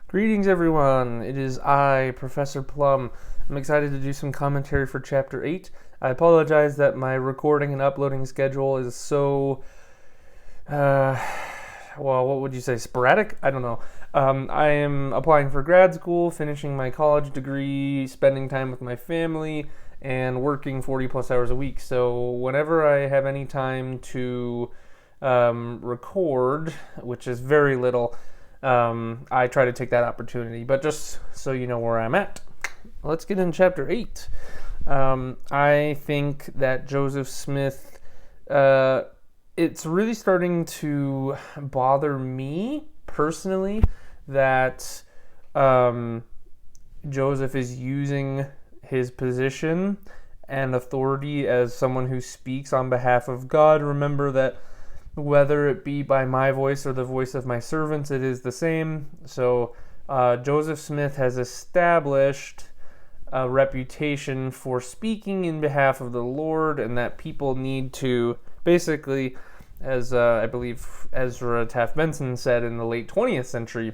Greetings, everyone. It is I, Professor Plumb. I'm excited to do some commentary for Chapter 8. I apologize that my recording and uploading schedule is so, what would you say, sporadic? I don't know. I am applying for grad school, finishing my college degree, spending time with my family, and working 40 plus hours a week. So whenever I have any time to record, which is very little, I try to take that opportunity. But just so you know where I'm at, let's get in Chapter 8. I think that Joseph Smith, it's really starting to bother me personally that Joseph is using his position and authority as someone who speaks on behalf of God. Remember that whether it be by my voice or the voice of my servants, it is the same. So Joseph Smith has established a reputation for speaking in behalf of the Lord, and that people need to basically, as I believe Ezra Taft Benson said in the late 20th century,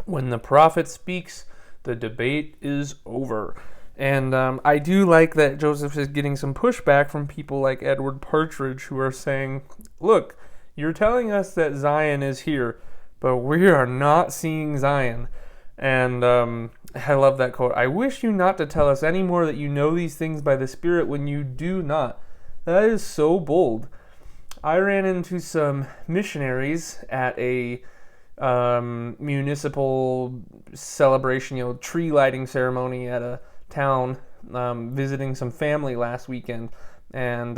when the prophet speaks, the debate is over. And I do like that Joseph is getting some pushback from people like Edward Partridge, who are saying, look, you're telling us that Zion is here, but we are not seeing Zion. And I love that quote. I wish you not to tell us any more that you know these things by the Spirit when you do not. That is so bold. I ran into some missionaries at a municipal celebration, tree lighting ceremony at a town, visiting some family last weekend, and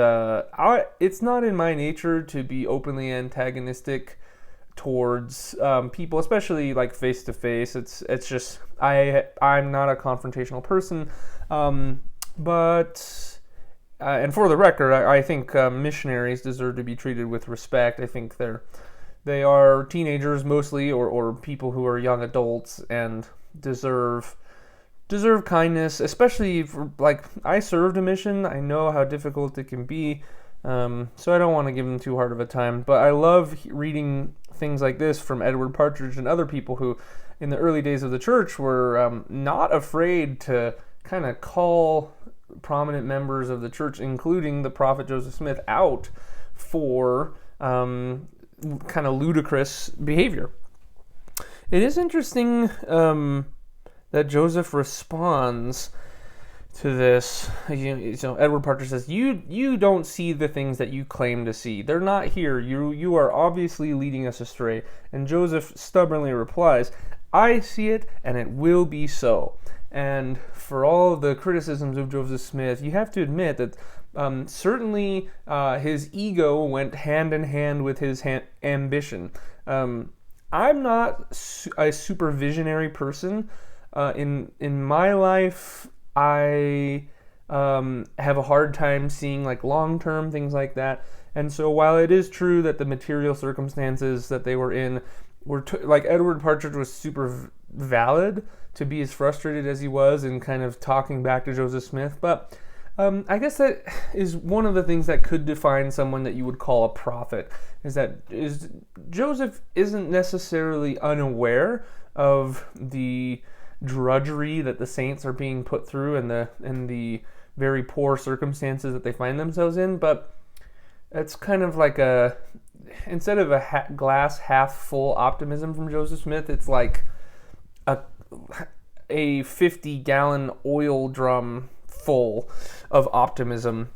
it's not in my nature to be openly antagonistic towards people, especially like face to face. It's just I'm not a confrontational person, but and for the record, I think missionaries deserve to be treated with respect. I think they are teenagers mostly, or people who are young adults, and deserve kindness, especially for, I served a mission. I know how difficult it can be, so I don't want to give them too hard of a time. But I love reading things like this from Edward Partridge and other people who, in the early days of the church, were not afraid to kind of call prominent members of the church, including the prophet Joseph Smith, out for kind of ludicrous behavior. It is interesting that Joseph responds to this. Edward Partridge says, you don't see the things that you claim to see. They're not here. You are obviously leading us astray. And Joseph stubbornly replies, I see it, and it will be so. And for all of the criticisms of Joseph Smith, you have to admit that certainly his ego went hand in hand with his ambition. I'm not a super visionary person. In my life, I have a hard time seeing long-term things like that. And so while it is true that the material circumstances that they were in were Edward Partridge was super valid to be as frustrated as he was and kind of talking back to Joseph Smith, but I guess that is one of the things that could define someone that you would call a prophet, is Joseph isn't necessarily unaware of the drudgery that the saints are being put through and the very poor circumstances that they find themselves in, but it's kind of like instead of a glass half full optimism from Joseph Smith, it's like a 50-gallon oil drum full of optimism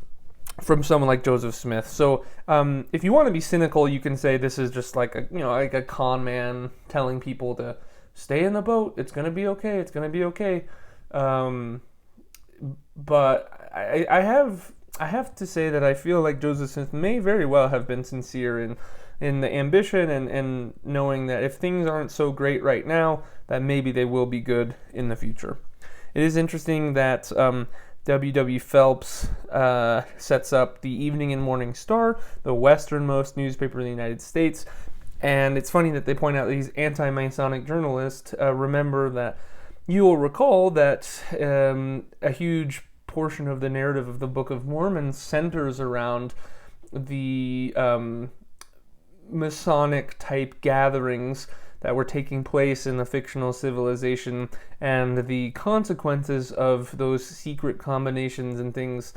from someone like Joseph Smith. So if you want to be cynical, you can say this is just like a con man telling people to stay in the boat. It's going to be okay. It's going to be okay. But I have to say that I feel like Joseph Smith may very well have been sincere in the ambition and knowing that if things aren't so great right now, that maybe they will be good in the future. It is interesting that W.W. Phelps sets up the Evening and Morning Star, the westernmost newspaper in the United States. And it's funny that they point out that he's anti-Masonic journalist. Remember that you will recall that a huge portion of the narrative of the Book of Mormon centers around the Masonic type gatherings that were taking place in the fictional civilization, and the consequences of those secret combinations and things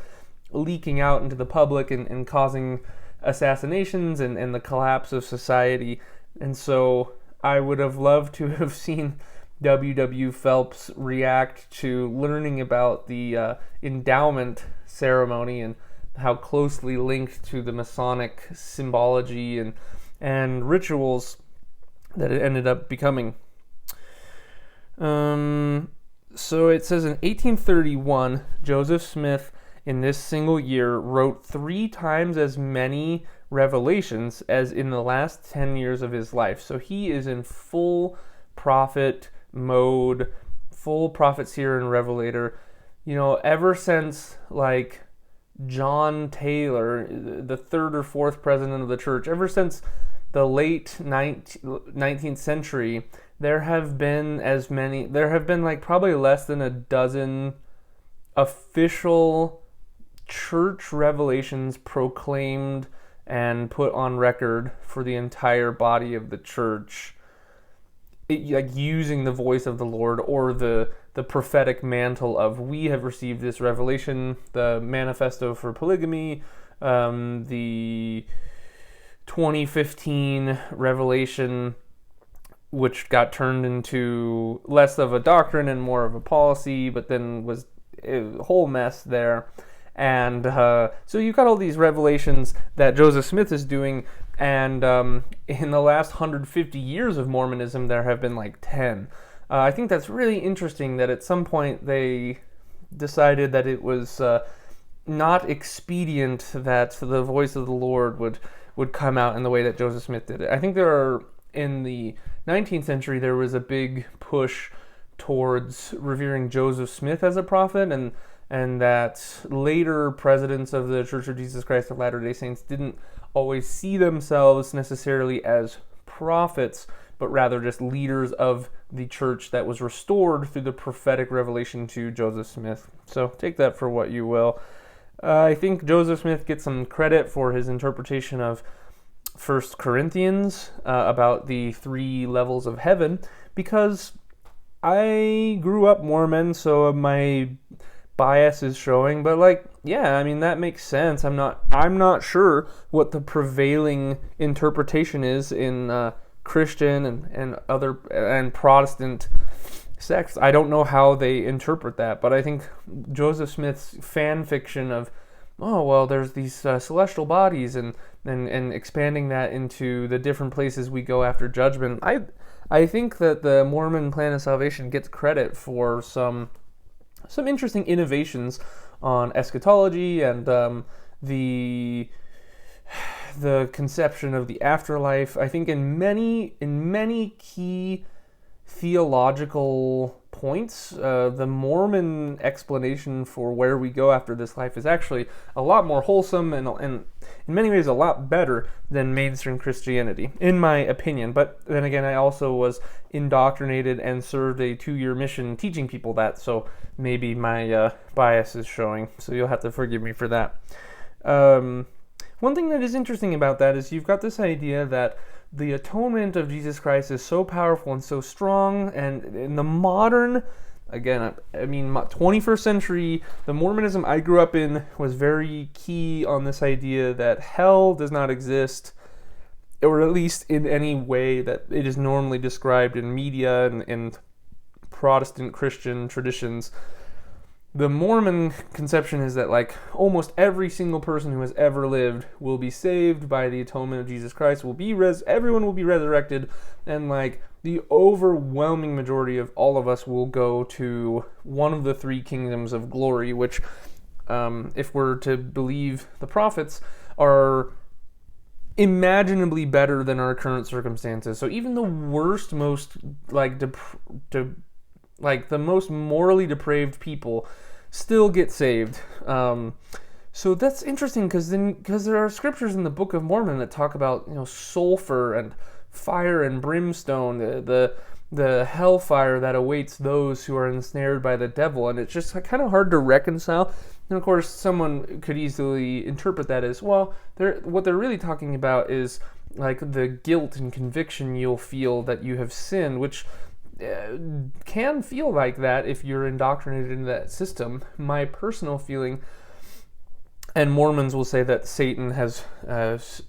leaking out into the public and causing assassinations and the collapse of society. And so I would have loved to have seen W.W. Phelps react to learning about the endowment ceremony and how closely linked to the Masonic symbology and rituals that it ended up becoming. So it says in 1831, Joseph Smith, in this single year, wrote 3 times as many revelations as in the last 10 years of his life. So he is in full prophet mode, full prophet, seer, and revelator. You know, ever since like John Taylor, the 3rd or 4th president of the church, ever since the late 19th century, there have been like probably less than a dozen official church revelations proclaimed and put on record for the entire body of the church, like using the voice of the Lord or the prophetic mantle of, we have received this revelation, the Manifesto for Polygamy, the 2015 revelation, which got turned into less of a doctrine and more of a policy, but then was a whole mess there. And so you've got all these revelations that Joseph Smith is doing, and in the last 150 years of Mormonism, there have been like 10. I think that's really interesting that at some point they decided that it was not expedient that the voice of the Lord would come out in the way that Joseph Smith did it. I think in the 19th century, there was a big push towards revering Joseph Smith as a prophet, and that later presidents of the Church of Jesus Christ of Latter-day Saints didn't always see themselves necessarily as prophets, but rather just leaders of the church that was restored through the prophetic revelation to Joseph Smith. So take that for what you will. I think Joseph Smith gets some credit for his interpretation of 1 Corinthians about the 3 levels of heaven, because I grew up Mormon, so my bias is showing, but like, yeah, I mean, that makes sense. I'm not sure what the prevailing interpretation is in Christian and other and Protestant sects. I don't know how they interpret that, but I think Joseph Smith's fan fiction of, oh well, there's these celestial bodies and expanding that into the different places we go after judgment. I think that the Mormon plan of salvation gets credit for some interesting innovations on eschatology and the conception of the afterlife. I think in many key theological points, the Mormon explanation for where we go after this life is actually a lot more wholesome and in many ways a lot better than mainstream Christianity, in my opinion. But then again, I also was indoctrinated and served a 2-year mission teaching people that, so maybe my bias is showing, so you'll have to forgive me for that. One thing that is interesting about that is you've got this idea that the atonement of Jesus Christ is so powerful and so strong, and in the modern, again, I mean, 21st century, the Mormonism I grew up in was very key on this idea that hell does not exist, or at least in any way that it is normally described in media and Protestant Christian traditions. The Mormon conception is that like almost every single person who has ever lived will be saved by the atonement of Jesus Christ, everyone will be resurrected, and like the overwhelming majority of all of us will go to one of the 3 kingdoms of glory, which, if we're to believe the prophets, are imaginably better than our current circumstances. So even the worst, most the most morally depraved people still get saved. So that's interesting because there are scriptures in the Book of Mormon that talk about, you know, sulfur and fire and brimstone, the hellfire that awaits those who are ensnared by the devil, and it's just kind of hard to reconcile. And of course, someone could easily interpret that as, well, what they're really talking about is like the guilt and conviction you'll feel that you have sinned, which can feel like that if you're indoctrinated into that system. My personal feeling, and Mormons will say that Satan has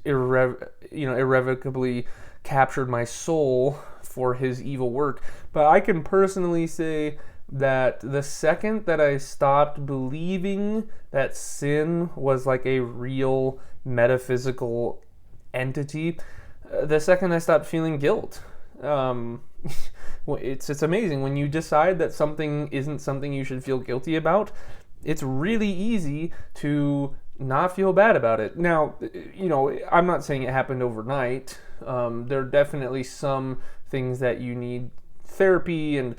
irrevocably captured my soul for his evil work, but I can personally say that the second that I stopped believing that sin was like a real metaphysical entity, the second I stopped feeling guilt. It's amazing when you decide that something isn't something you should feel guilty about. It's really easy to not feel bad about it. Now, I'm not saying it happened overnight. There are definitely some things that you need therapy and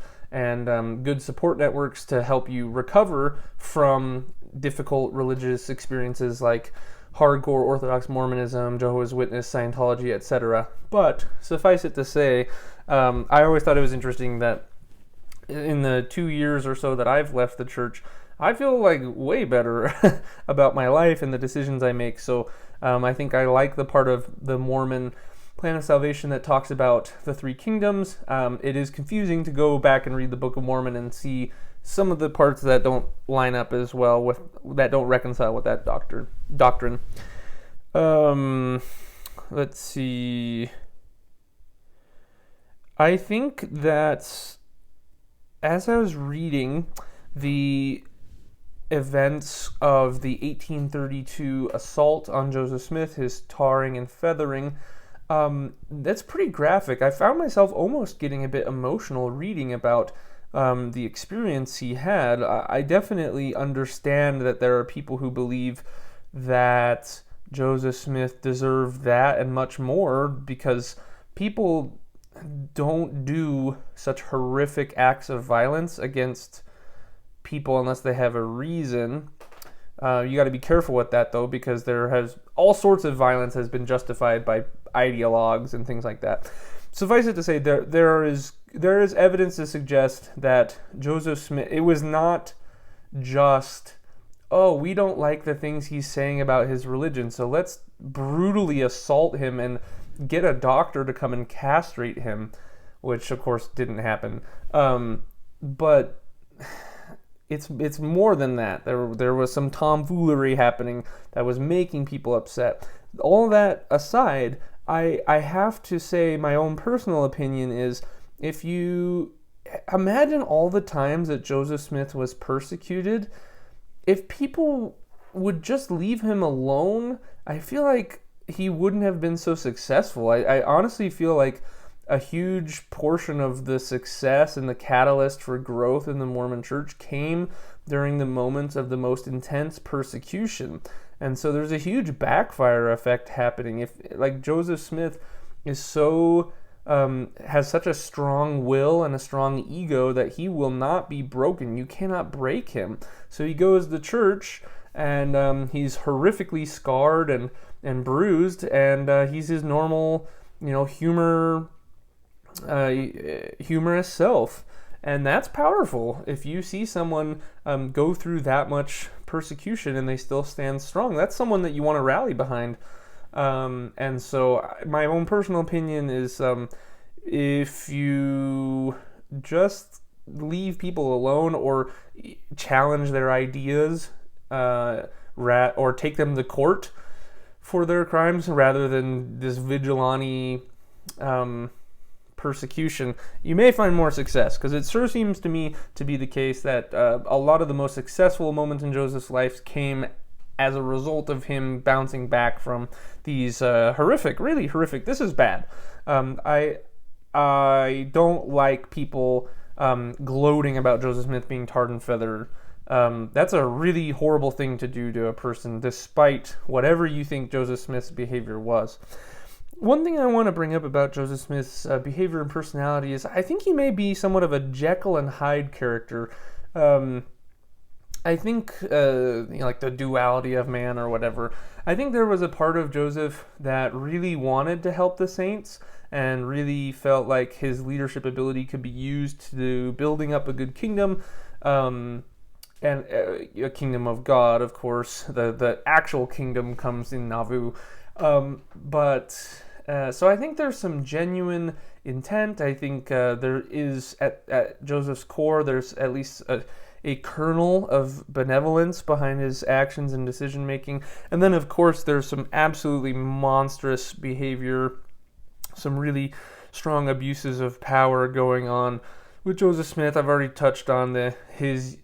good support networks to help you recover from difficult religious experiences like hardcore Orthodox Mormonism, Jehovah's Witness, Scientology, etc. But suffice it to say, I always thought it was interesting that in the 2 years or so that I've left the church, I feel like way better about my life and the decisions I make. So I think I like the part of the Mormon plan of salvation that talks about the three kingdoms. It is confusing to go back and read the Book of Mormon and see some of the parts that don't line up as well that don't reconcile with that doctrine. Let's see. I think that as I was reading the events of the 1832 assault on Joseph Smith, his tarring and feathering, that's pretty graphic. I found myself almost getting a bit emotional reading about the experience he had. I definitely understand that there are people who believe that Joseph Smith deserved that and much more, because people don't do such horrific acts of violence against people unless they have a reason. You got to be careful with that, though, because there has all sorts of violence has been justified by ideologues and things like that. Suffice it to say, there is evidence to suggest that Joseph Smith, it was not just, we don't like the things he's saying about his religion, so let's brutally assault him and get a doctor to come and castrate him, which of course didn't happen. But it's more than that. There was some tomfoolery happening that was making people upset. All that aside, I have to say my own personal opinion is, if you imagine all the times that Joseph Smith was persecuted, if people would just leave him alone, I feel like he wouldn't have been so successful. I honestly feel like a huge portion of the success and the catalyst for growth in the Mormon church came during the moments of the most intense persecution. And so there's a huge backfire effect happening. If, like, Joseph Smith is so has such a strong will and a strong ego that he will not be broken. You cannot break him. So he goes to church, and he's horrifically scarred and bruised, and he's his normal, humorous self. And that's powerful. If you see someone go through that much persecution and they still stand strong, that's someone that you want to rally behind. And so my own personal opinion is, if you just leave people alone or challenge their ideas, or take them to court for their crimes rather than this vigilante persecution, you may find more success, because it sure seems to me to be the case that a lot of the most successful moments in Joseph's life came as a result of him bouncing back from these really horrific, this is bad. I don't like people gloating about Joseph Smith being tarred and feathered. That's a really horrible thing to do to a person, despite whatever you think Joseph Smith's behavior was. One thing I want to bring up about Joseph Smith's behavior and personality is I think he may be somewhat of a Jekyll and Hyde character. I think, like the duality of man or whatever. I think there was a part of Joseph that really wanted to help the saints and really felt like his leadership ability could be used to building up a good kingdom, and a kingdom of God, of course. The actual kingdom comes in Nauvoo. But So I think there's some genuine intent. I think there is, at Joseph's core, there's at least a kernel of benevolence behind his actions and decision making. And then, of course, there's some absolutely monstrous behavior, some really strong abuses of power going on with Joseph Smith. I've already touched on his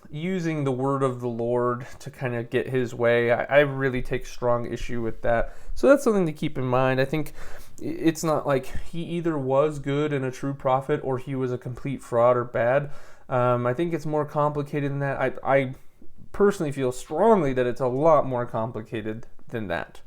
using the word of the Lord to kind of get his way. I really take strong issue with that. So that's something to keep in mind. I think it's not like he either was good and a true prophet or he was a complete fraud or bad. I think it's more complicated than that. I personally feel strongly that it's a lot more complicated than that.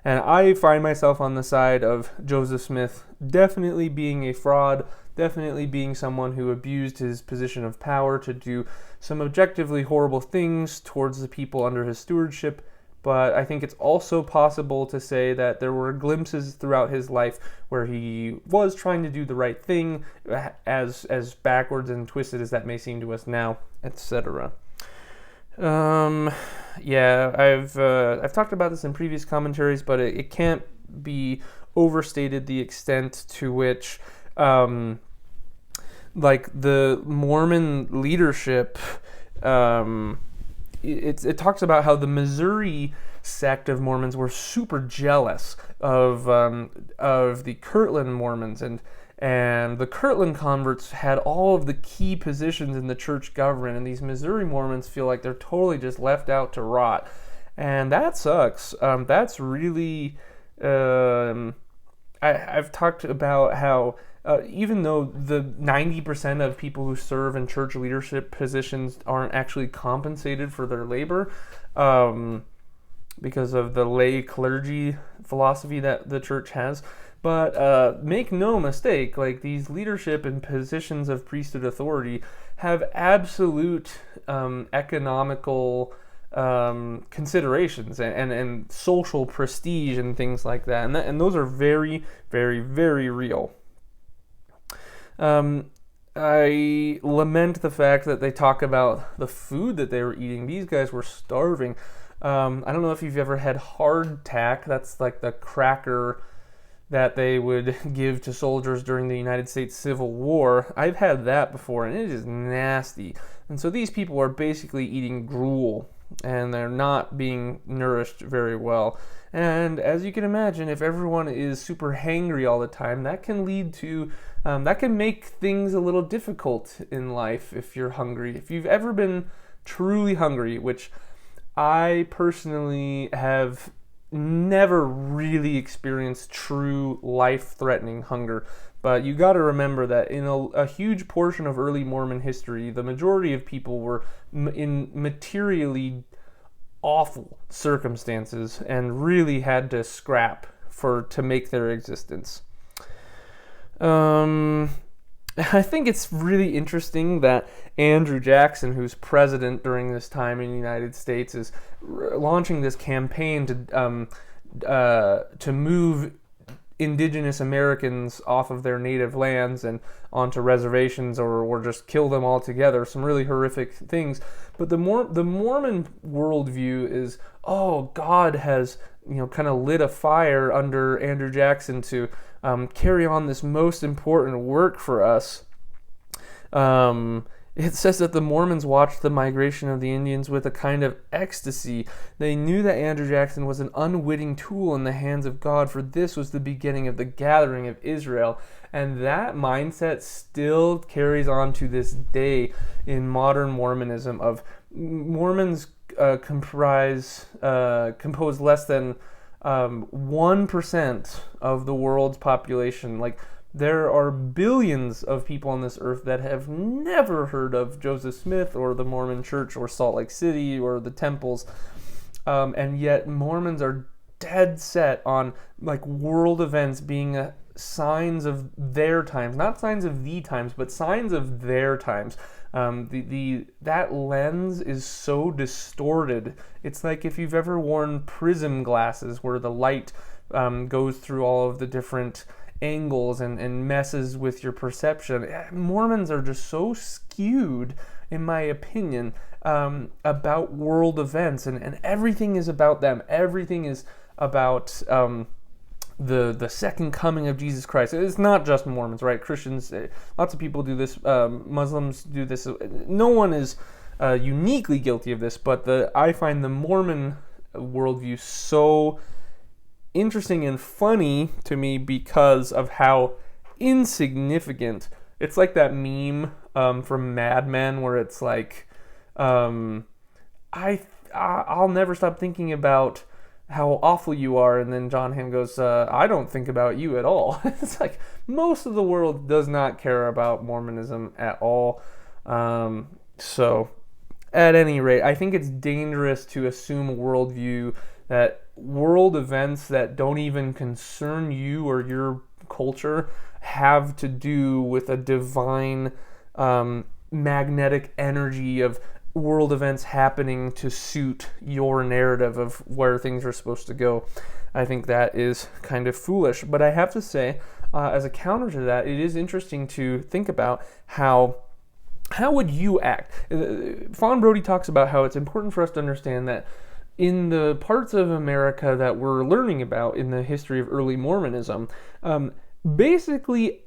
And I find myself on the side of Joseph Smith definitely being a fraud, definitely being someone who abused his position of power to do some objectively horrible things towards the people under his stewardship. But I think it's also possible to say that there were glimpses throughout his life where he was trying to do the right thing, as backwards and twisted as that may seem to us now, etc. Yeah, I've talked about this in previous commentaries, but it can't be overstated the extent to which like the Mormon leadership, it talks about how the Missouri sect of Mormons were super jealous of the Kirtland Mormons, and the Kirtland converts had all of the key positions in the church government, and these Missouri Mormons feel like they're totally just left out to rot, and that sucks. That's really I've talked about how even though the 90% of people who serve in church leadership positions aren't actually compensated for their labor, because of the lay clergy philosophy that the church has. But make no mistake, like, these leadership and positions of priesthood authority have absolute economical considerations and social prestige and things like that. And those are very, very, very real. I lament the fact that they talk about the food that they were eating. These guys were starving. I don't know if you've ever had hardtack. That's like the cracker that they would give to soldiers during the United States Civil War. I've had that before, and it is nasty. And so these people are basically eating gruel, and they're not being nourished very well. And as you can imagine, if everyone is super hangry all the time, that can lead to, that can make things a little difficult in life if you're hungry. If you've ever been truly hungry, which I personally have never really experienced true life-threatening hunger, but you got to remember that in a huge portion of early Mormon history, the majority of people were in materially awful circumstances and really had to scrap to make their existence. I think it's really interesting that Andrew Jackson, who's president during this time in the United States, is launching this campaign to move indigenous Americans off of their native lands and onto reservations, or just kill them altogether. Some really horrific things. But the Mormon worldview is, oh, God has kind of lit a fire under Andrew Jackson to carry on this most important work for us. It says that the Mormons watched the migration of the Indians with a kind of ecstasy. They knew that Andrew Jackson was an unwitting tool in the hands of God, for this was the beginning of the gathering of Israel. And that mindset still carries on to this day in modern Mormonism. Of Mormons compose less than 1% of the world's population. Like, there are billions of people on this earth that have never heard of Joseph Smith or the Mormon Church or Salt Lake City or the temples, and yet Mormons are dead set on, like, world events being signs of their times, not signs of the times, but signs of their times. That lens is so distorted. It's like if you've ever worn prism glasses where the light goes through all of the different angles and messes with your perception. Mormons are just so skewed, in my opinion, about world events, and everything is about them. Everything is about the second coming of Jesus Christ. It's not just Mormons, right? Christians, lots of people do this. Muslims do this. No one is uniquely guilty of this, but I find the Mormon worldview so interesting and funny to me because of how insignificant. It's like that meme from Mad Men where it's like, I'll never stop thinking about how awful you are, and then John Hamm goes, I don't think about you at all. It's like most of the world does not care about Mormonism at all. So at any rate, I think it's dangerous to assume a worldview that world events that don't even concern you or your culture have to do with a divine magnetic energy of world events happening to suit your narrative of where things are supposed to go. I think that is kind of foolish. But I have to say, as a counter to that, it is interesting to think about how would you act? Fawn Brodie talks about how it's important for us to understand that in the parts of America that we're learning about in the history of early Mormonism, basically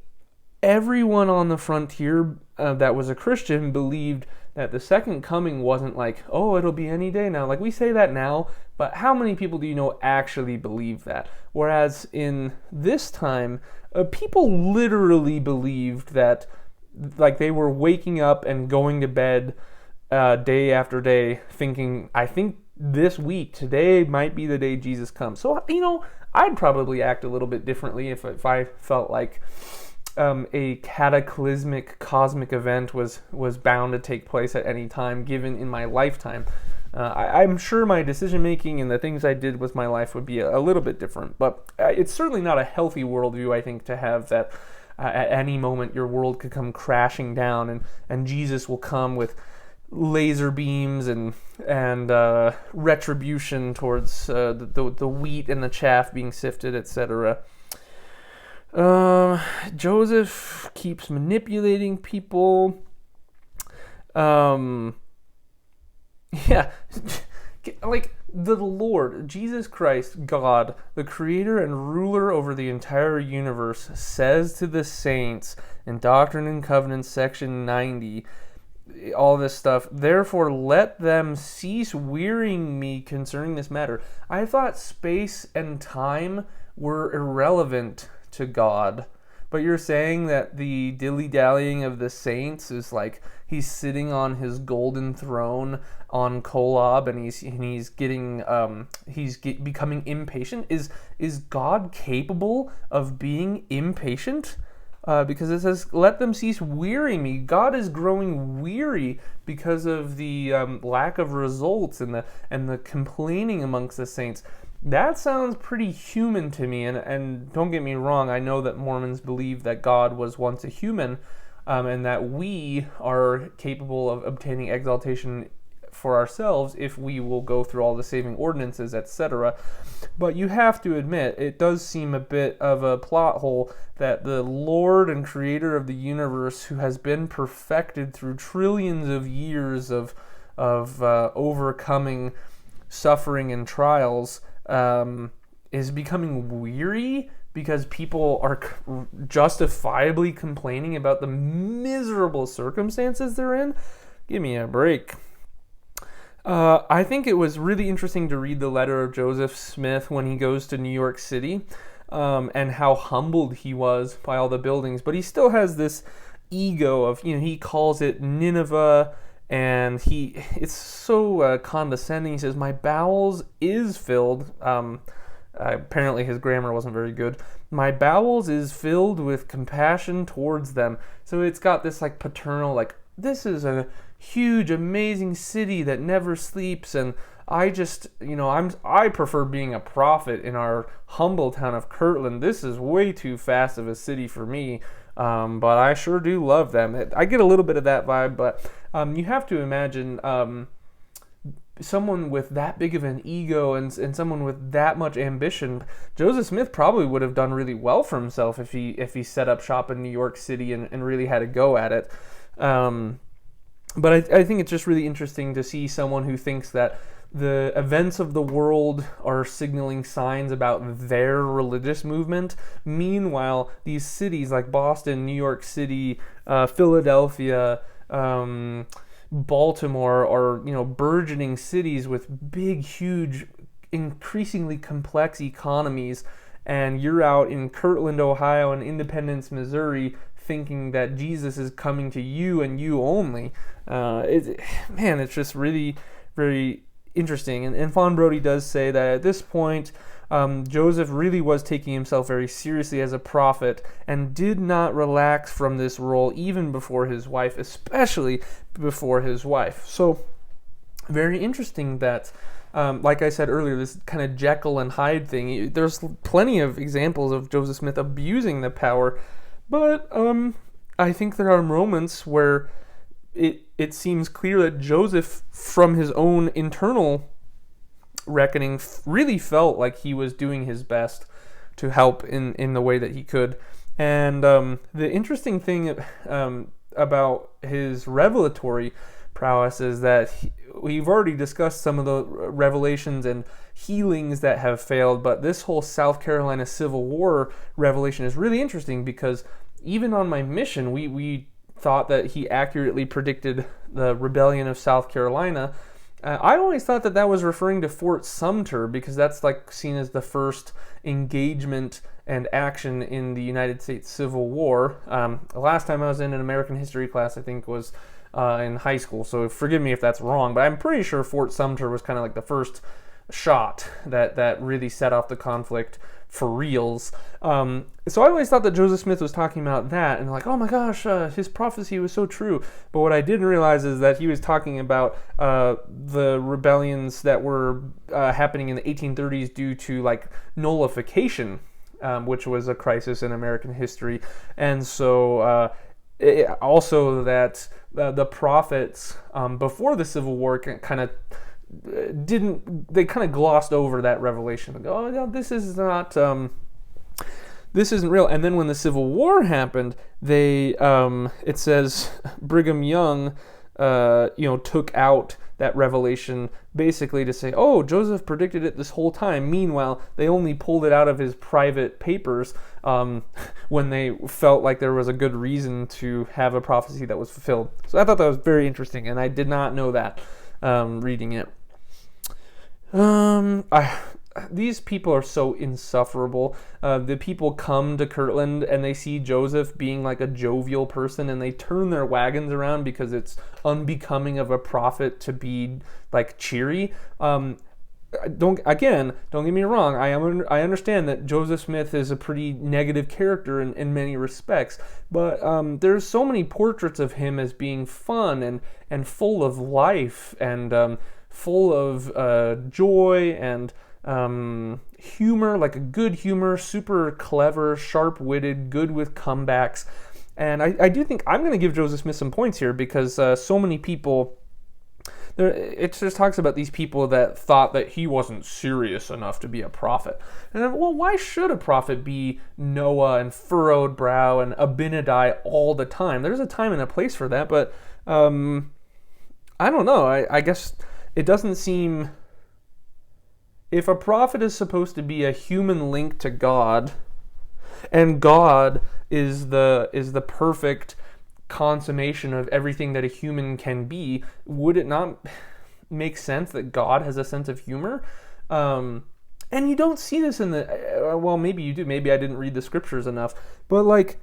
everyone on the frontier that was a Christian believed that the second coming wasn't like, oh, it'll be any day now. Like, we say that now, but how many people do you know actually believe that? Whereas in this time, people literally believed that, like, they were waking up and going to bed day after day thinking, I think this week, today might be the day Jesus comes. So, I'd probably act a little bit differently if I felt like a cataclysmic cosmic event was bound to take place at any time given in my lifetime. I'm sure my decision making and the things I did with my life would be a little bit different, but it's certainly not a healthy worldview, I think, to have that at any moment your world could come crashing down and Jesus will come with laser beams and retribution towards the wheat and the chaff being sifted, etc. Joseph keeps manipulating people. Yeah, like the Lord, Jesus Christ, God, the creator and ruler over the entire universe, says to the saints in Doctrine and Covenants, section 90, all this stuff, therefore let them cease wearying me concerning this matter. I thought space and time were irrelevant to God, but you're saying that the dilly-dallying of the saints is like he's sitting on his golden throne on Kolob and he's becoming impatient. Is God capable of being impatient? Because it says, let them cease wearying me. God is growing weary because of the lack of results and the complaining amongst the saints. That sounds pretty human to me, and don't get me wrong, I know that Mormons believe that God was once a human, and that we are capable of obtaining exaltation for ourselves if we will go through all the saving ordinances, etc. But you have to admit, it does seem a bit of a plot hole that the Lord and Creator of the universe, who has been perfected through trillions of years of overcoming suffering and trials, is becoming weary because people are justifiably complaining about the miserable circumstances they're in. Give me a break. I think it was really interesting to read the letter of Joseph Smith when he goes to New York City, and how humbled he was by all the buildings, but he still has this ego of, he calls it Nineveh, and it's so condescending. He says, my bowels is filled. Apparently his grammar wasn't very good. My bowels is filled with compassion towards them. So it's got this like paternal, like, this is a huge, amazing city that never sleeps, and I just, I prefer being a prophet in our humble town of Kirtland. This is way too fast of a city for me. But I sure do love them. I get a little bit of that vibe, but you have to imagine someone with that big of an ego and someone with that much ambition. Joseph Smith probably would have done really well for himself if he set up shop in New York City and really had a go at it. But I think it's just really interesting to see someone who thinks that the events of the world are signaling signs about their religious movement. Meanwhile, these cities like Boston, New York City, Philadelphia, Baltimore are, burgeoning cities with big, huge, increasingly complex economies. And you're out in Kirtland, Ohio, and Independence, Missouri, thinking that Jesus is coming to you and you only. It's just really very interesting. And Fawn Brodie does say that at this point, Joseph really was taking himself very seriously as a prophet and did not relax from this role even before his wife, especially before his wife. So, very interesting that, like I said earlier, this kind of Jekyll and Hyde thing, there's plenty of examples of Joseph Smith abusing the power, but I think there are moments where it seems clear that Joseph, from his own internal reckoning, really felt like he was doing his best to help in the way that he could. And the interesting thing about his revelatory prowess is that we've already discussed some of the revelations and healings that have failed, but this whole South Carolina Civil War revelation is really interesting because even on my mission, we thought that he accurately predicted the rebellion of South Carolina. I always thought that was referring to Fort Sumter because that's like seen as the first engagement and action in the United States Civil War. The last time I was in an American history class, I think, was in high school, so forgive me if that's wrong, but I'm pretty sure Fort Sumter was kind of like the first shot that really set off the conflict for reals. So I always thought that Joseph Smith was talking about that, and like, oh my gosh, his prophecy was so true. But what I didn't realize is that he was talking about the rebellions that were happening in the 1830s due to like nullification, which was a crisis in American history. And so also that the prophets before the Civil War kind of glossed over that revelation and go, oh no, this is not this isn't real. And then when the Civil War happened, they it says Brigham Young took out that revelation basically to say, oh, Joseph predicted it this whole time. Meanwhile, they only pulled it out of his private papers when they felt like there was a good reason to have a prophecy that was fulfilled. So I thought that was very interesting, and I did not know that reading it. These people are so insufferable. The people come to Kirtland and they see Joseph being like a jovial person, and they turn their wagons around because it's unbecoming of a prophet to be like cheery. Don't get me wrong. I understand that Joseph Smith is a pretty negative character in many respects, but there's so many portraits of him as being fun and full of life and full of joy and humor, like a good humor, super clever, sharp-witted, good with comebacks. And I do think I'm going to give Joseph Smith some points here because so many people, it just talks about these people that thought that he wasn't serious enough to be a prophet. And well, why should a prophet be Noah and furrowed brow and Abinadi all the time? There's a time and a place for that, but I don't know. I guess it doesn't seem... If a prophet is supposed to be a human link to God, and God is the perfect consummation of everything that a human can be, would it not make sense that God has a sense of humor? And you don't see this in the... well, maybe you do. Maybe I didn't read the scriptures enough. But, like,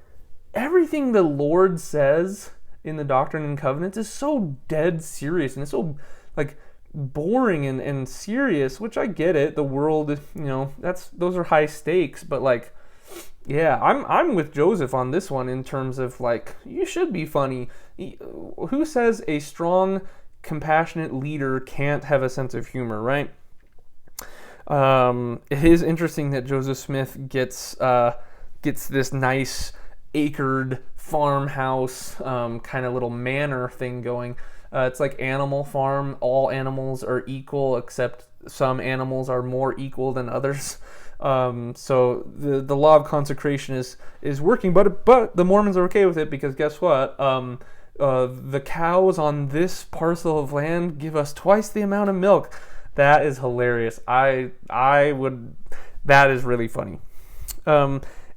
everything the Lord says in the Doctrine and Covenants is so dead serious, and it's so, like, boring and serious, which I get it. The world, those are high stakes, but like, yeah, I'm with Joseph on this one in terms of like, you should be funny. Who says a strong, compassionate leader can't have a sense of humor, right? It is interesting that Joseph Smith gets this nice acred farmhouse kind of little manor thing going. It's like Animal Farm. All animals are equal, except some animals are more equal than others. So the law of consecration is working, but the Mormons are okay with it because guess what? The cows on this parcel of land give us twice the amount of milk. That is hilarious. I would. That is really funny.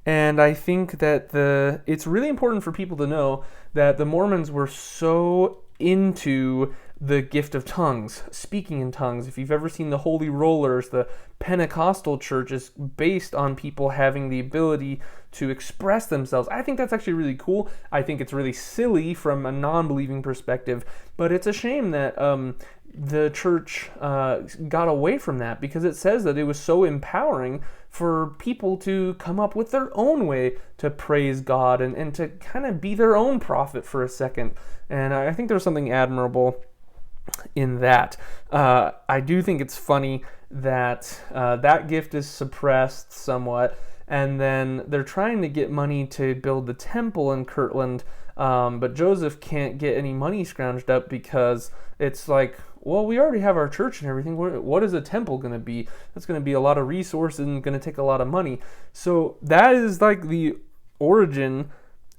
And I think that it's really important for people to know that the Mormons were so into the gift of tongues, speaking in tongues. If you've ever seen the Holy Rollers, the Pentecostal church is based on people having the ability to express themselves. I think that's actually really cool. I think it's really silly from a non-believing perspective, but it's a shame that the church got away from that, because it says that it was so empowering for people to come up with their own way to praise God and to kind of be their own prophet for a second. And I think there's something admirable in that. I do think it's funny that that gift is suppressed somewhat, and then they're trying to get money to build the temple in Kirtland, but Joseph can't get any money scrounged up because it's like, well, we already have our church and everything. What is a temple going to be? That's going to be a lot of resources and going to take a lot of money. So that is like the origin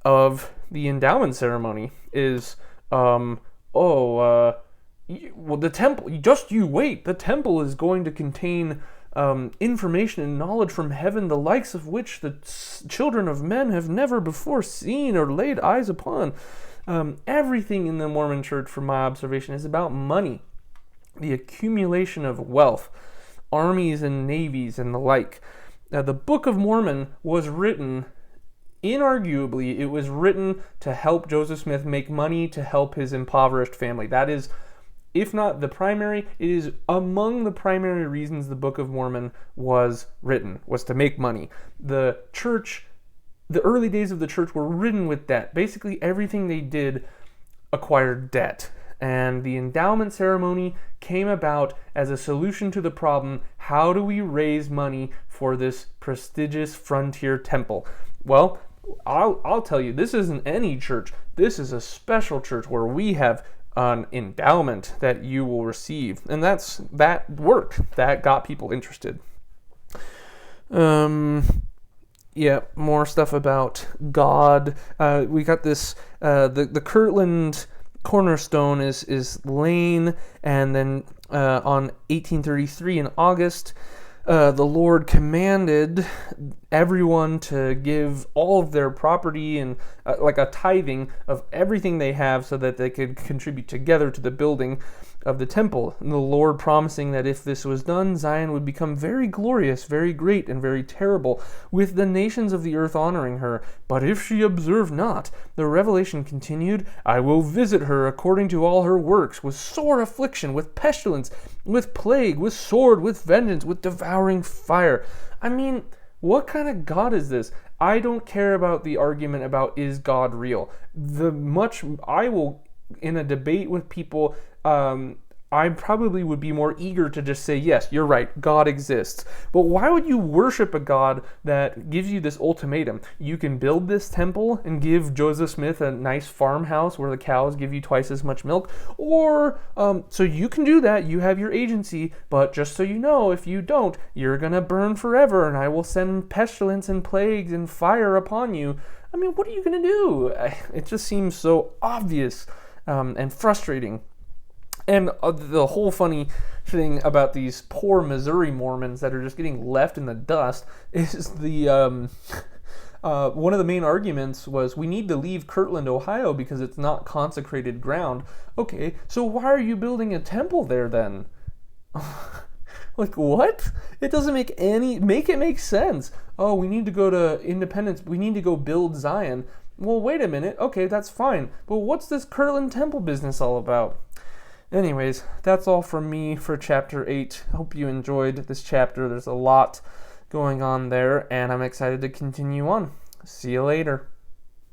of the endowment ceremony is, well, the temple, just you wait, the temple is going to contain information and knowledge from heaven, the likes of which the children of men have never before seen or laid eyes upon. Everything in the Mormon church, from my observation, is about money, the accumulation of wealth, armies and navies and the like. Now, the Book of Mormon was written, inarguably, it was written to help Joseph Smith make money to help his impoverished family. That is, if not the primary, it is among the primary reasons the Book of Mormon was written, was to make money. The church, the early days of the church were ridden with debt. Basically, everything they did acquired debt. And the endowment ceremony came about as a solution to the problem, how do we raise money for this prestigious frontier temple? Well, I'll tell you, this isn't any church. This is a special church where we have an endowment that you will receive. And that worked. That got people interested. Yeah, more stuff about God. We got this, the Kirtland cornerstone is laying, and then on 1833 in August, the Lord commanded everyone to give all of their property and like a tithing of everything they have so that they could contribute together to the building of the temple. And the Lord promising that if this was done, Zion would become very glorious, very great, and very terrible, with the nations of the earth honoring her. But if she observe not, the revelation continued, I will visit her according to all her works, with sore affliction, with pestilence, with plague, with sword, with vengeance, with devouring fire. I mean, what kind of God is this? I don't care about the argument about is God real. I will, in a debate with people, I probably would be more eager to just say, yes, you're right, God exists. But why would you worship a God that gives you this ultimatum? You can build this temple and give Joseph Smith a nice farmhouse where the cows give you twice as much milk, or so you can do that, you have your agency, but just so you know, if you don't, you're going to burn forever, and I will send pestilence and plagues and fire upon you. I mean, what are you going to do? It just seems so obvious and frustrating. And the whole funny thing about these poor Missouri Mormons that are just getting left in the dust is the one of the main arguments was, we need to leave Kirtland, Ohio, because it's not consecrated ground. Okay, so why are you building a temple there then? Like, what? It doesn't make it make sense. Oh, we need to go to Independence. We need to go build Zion. Well, wait a minute. Okay, that's fine. But what's this Kirtland temple business all about? Anyways, that's all from me for Chapter 8. I hope you enjoyed this chapter. There's a lot going on there, and I'm excited to continue on. See you later.